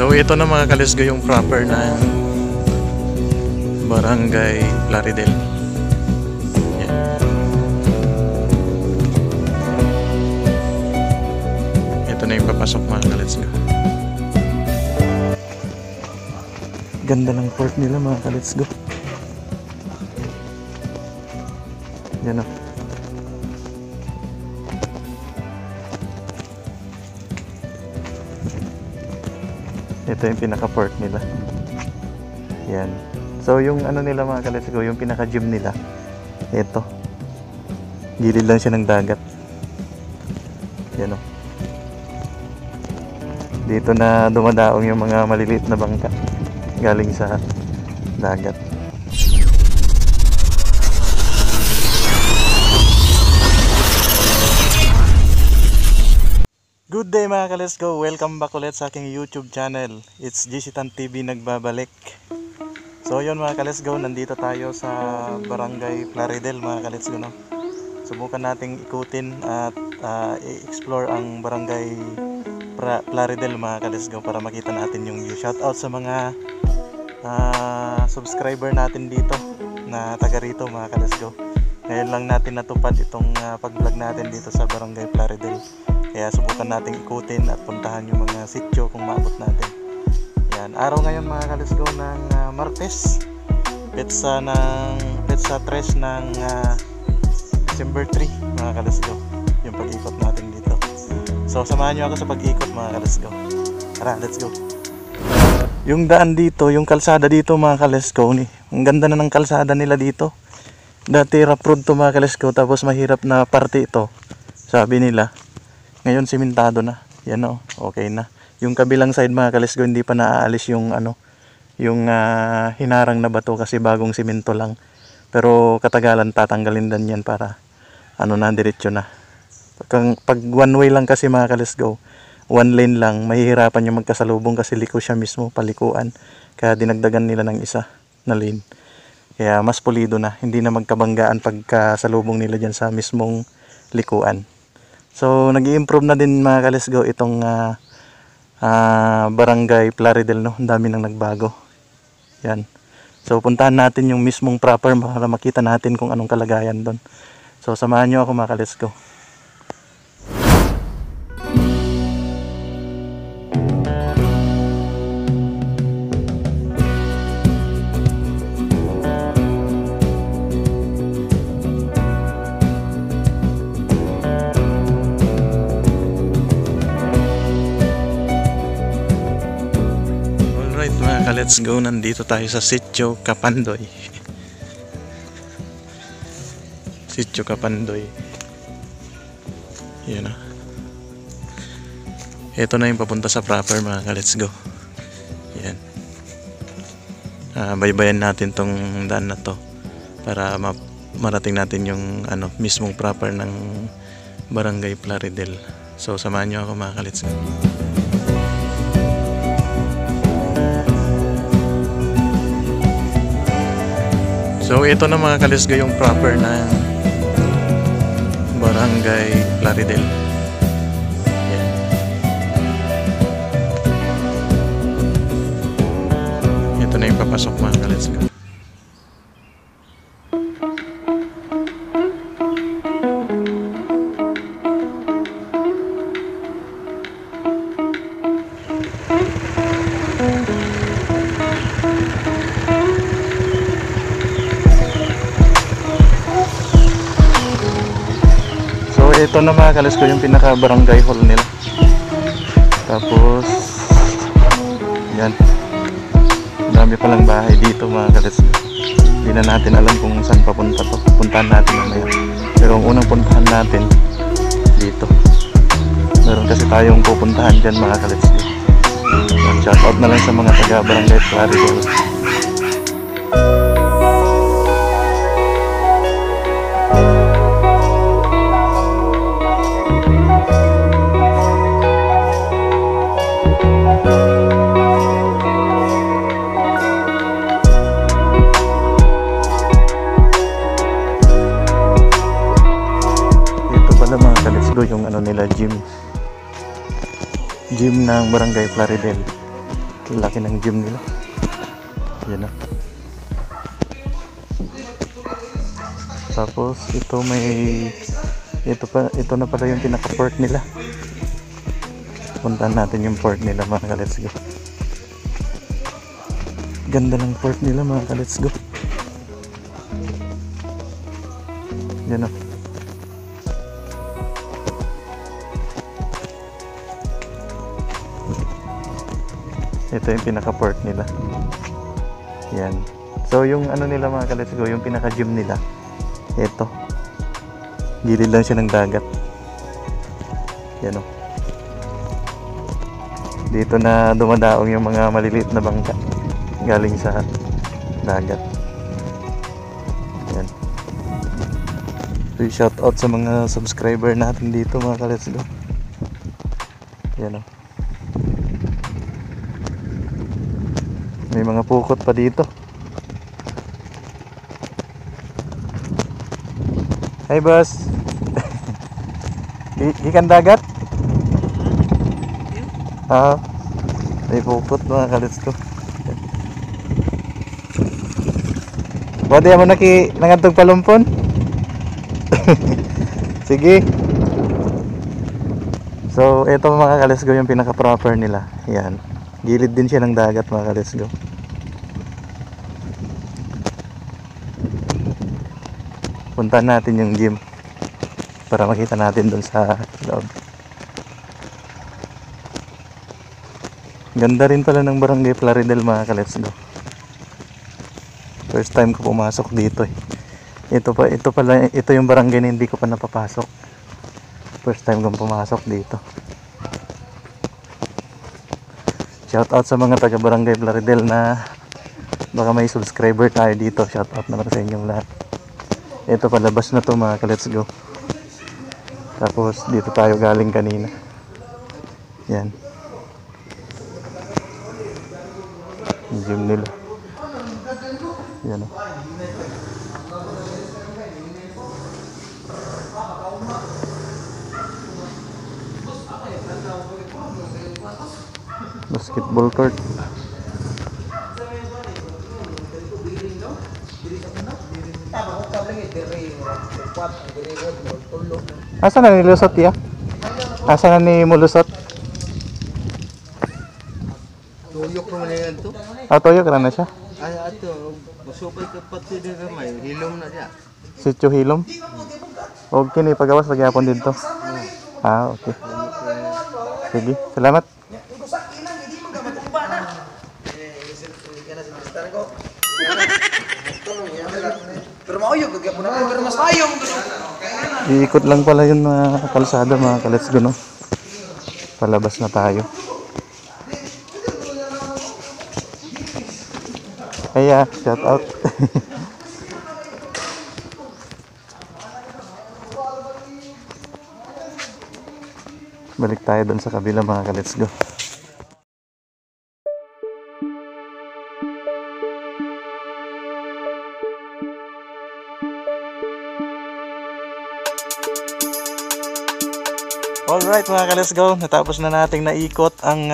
So ito na mga kalisgo yung proper ng Barangay Plaridel. Yan. Ito na yung papasok mga kalisgo. Ganda ng port nila mga kalisgo. Yan o. Ito yung pinaka-port nila. Yan. So yung ano nila mga kaletsgo, yung pinaka-gym nila. Ito. Gilid lang siya ng dagat. Yan o. Dito na dumadaong yung mga maliliit na bangka galing sa dagat. Good day mga ka-let's-go! Welcome back ulit sa aking YouTube channel. It's Jisitan TV nagbabalik. So yun mga ka-let's-go, nandito tayo sa Barangay Plaridel mga ka-let's-go, no? Subukan nating ikutin at i-explore ang Barangay Plaridel mga ka-let's-go para makita natin yung view. Shoutout sa mga subscriber natin dito na taga rito mga ka-let's-go. Ngayon lang natin natupad itong pag-vlog natin dito sa Barangay Plaridel. Kaya subukan nating ikutin at puntahan yung mga sityo kung maabot natin. Yan, araw ngayon mga ka-let's-go ng Martes. Petsa 3 ng December 3 mga ka-let's-go. Yung pag-ikot natin dito. So samahan nyo ako sa pag-ikot mga ka-let's-go. Tara, let's go. Yung daan dito, yung kalsada dito mga ka-let's-go, ang ganda na ng kalsada nila dito. Dati rough road to mga ka-let's-go, tapos mahirap na parte ito, sabi nila. Ngayon simentado na. Yan o, okay na. Yung kabilang side mga ka-let's-go, hindi pa naaalis yung yung hinarang na bato kasi bagong simento lang. Pero katagalan tatanggalin din yan para na, diretso na. Pag one way lang kasi mga ka-let's-go, one lane lang, mahihirapan yung magkasalubong kasi liko siya mismo, palikuan. Kaya dinagdagan nila ng isa na lane. Kaya mas pulido na, hindi na magkabanggaan pagkasalubong nila dyan sa mismong likuan. So nag-i-improve na din mga ka-let's-go itong Barangay Plaridel, no? Ang dami nang nagbago. Yan. So puntahan natin yung mismong proper para makita natin kung anong kalagayan doon. So samahan nyo ako mga ka-let's-go. Let's go, nandito tayo sa Sitio Kapandoy. Sitio Kapandoy. Yun na. Ito na yung papunta sa proper mga ka-let's go. Yan. Baybayan natin tong daan na to para marating natin yung mismong proper ng Barangay Plaridel. So samahan nyo ako mga ka-let's go. So ito na mga ka-let's-go yung proper ng Barangay Plaridel. Yan. Ito na yung papasok mga ka-let's-go. Ito na mga ka-let's-go yung pinaka-barangay hall nila. Tapos yan, dami palang bahay dito mga ka-let's-go. Hindi na natin alam kung saan papunta to. Puntahan natin mamaya. Pero ang unang puntahan natin dito. Meron kasi tayong pupuntahan dyan mga ka-let's-go. Shout out na lang sa mga taga-barangay Plaridel. Yung nila gym ng Barangay Plaridel. Laki ng gym nila. Yan na. Tapos ito ito na pala yung pinaka-port nila. Puntahan natin yung port nila mga ka-let's go. Ganda ng port nila mga ka-let's go. Yan o. Ito yung pinaka-port nila. Yan. So yung ano nila mga ka-let's go, yung pinaka-gym nila. Ito. Gilid lang siya ng dagat. Yan o. Dito na dumadaong yung mga maliliit na bangka galing sa dagat. Yan. So shout out sa mga subscriber natin dito mga ka-let's go. Yan o. May mga pukot pa dito. Hey boss. Ikan dagat? May pukot mga ka-let's go. Pwede mo nangantog palumpon? Sige. So ito mga ka-let's go yung pinaka-proper nila. Yan. Gilid din siya ng dagat mga ka-let's go. Puntahan natin yung gym para makita natin doon sa loob. Ganda rin pala ng Barangay Plaridel mga ka-let's go. First time ko pumasok dito eh. Ito yung barangay na hindi ko pa napapasok. First time kong pumasok dito. Shout out sa mga taga Barangay Plaridel na baka may subscriber tayo dito. Shout out naman sa inyong lahat. Ito palabas na to mga ka-let's go. Tapos dito tayo galing kanina. Yan. Yung gym nila. Yan o. Basketball court. Asa na nilusot ya? Asa na ni mulusot? Tuyok naman na yan to. Tuyok na siya? Ay, ato. Masupay ka pati din ramay. Hilom na siya. Sityo Hilom? O kini pagawas lagi hapon dito. Okay. Sige, salamat. Iikot lang pala yun mga kalsada mga ka-let's go no. Palabas na tayo. Kaya, shout out. Balik tayo doon sa kabila mga ka-let's go. Alright mga ka-let's go, natapos na nating naikot ang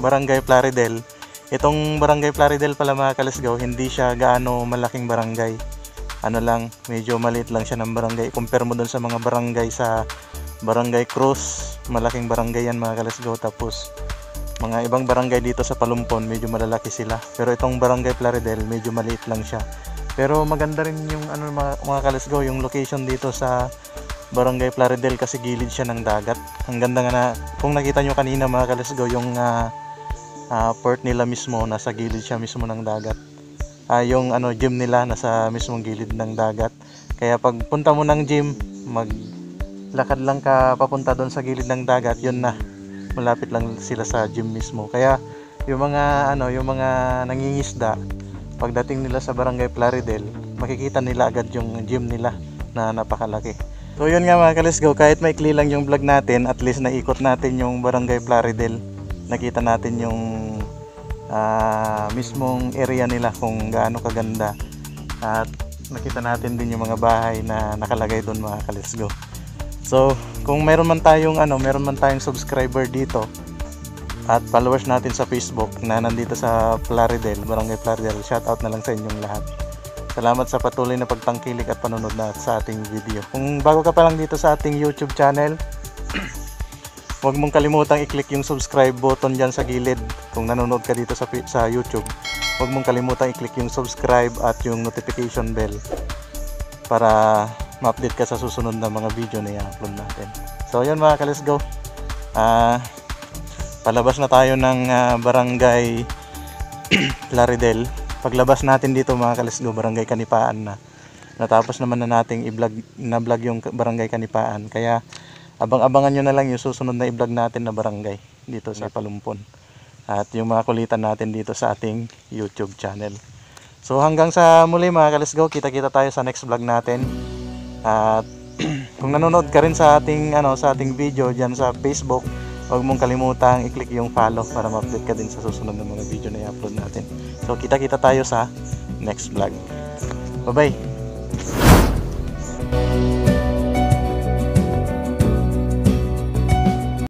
Barangay Plaridel. Itong Barangay Plaridel pala mga ka-let's go, hindi siya gaano malaking barangay. Ano lang, medyo maliit lang siya ng barangay. Compare mo dun sa mga barangay sa Barangay Cruz, malaking barangay yan mga ka-let's go. Tapos mga ibang barangay dito sa Palumpon, medyo malalaki sila. Pero itong Barangay Plaridel, medyo maliit lang siya. Pero maganda rin yung ano mga ka-let's go, yung location dito sa Barangay Plaridel kasi gilid siya ng dagat. Ang ganda nga na, kung nakita nyo kanina mga ka-let's go, yung port nila mismo, nasa gilid siya mismo ng dagat. Yung gym nila nasa mismong gilid ng dagat. Kaya pag punta mo ng gym, maglakad lang ka papunta doon sa gilid ng dagat, yun na. Malapit lang sila sa gym mismo. Kaya yung mga nangingisda, pagdating nila sa Barangay Plaridel, makikita nila agad yung gym nila na napakalaki. So yun nga mga ka-let's go, kahit maikli lang yung vlog natin, at least naikot natin yung Barangay Plaridel. Nakita natin yung mismong area nila kung gaano kaganda. At nakita natin din yung mga bahay na nakalagay doon mga ka-let's go. So kung meron man tayong subscriber dito, at followers natin sa Facebook na nandito sa Plaridel, Barangay Plaridel. Shoutout na lang sa inyong lahat. Salamat sa patuloy na pagtangkilik at panonood na sa ating video. Kung bago ka pa lang dito sa ating YouTube channel, huwag mong kalimutang i-click yung subscribe button dyan sa gilid. Kung nanonood ka dito sa YouTube, huwag mong kalimutang i-click yung subscribe at yung notification bell para ma-update ka sa susunod na mga video na i-upload natin. So yun mga ka-let's go. Palabas na tayo ng Barangay Plaridel. Paglabas natin dito mga ka-let's go, Barangay Kanipaan na. Natapos naman na nating i-vlog yung Barangay Kanipaan. Kaya abang-abangan nyo na lang yung susunod na i-vlog natin na barangay dito sa Palumpon. At yung mga kulitan natin dito sa ating YouTube channel. So hanggang sa muli mga ka-let's go, kita-kita tayo sa next vlog natin. At kung nanonood ka rin sa ating video diyan sa Facebook, huwag mong kalimutang i-click yung follow para ma-update ka din sa susunod na mga video na i-upload natin. So kita-kita tayo sa next vlog. Bye-bye.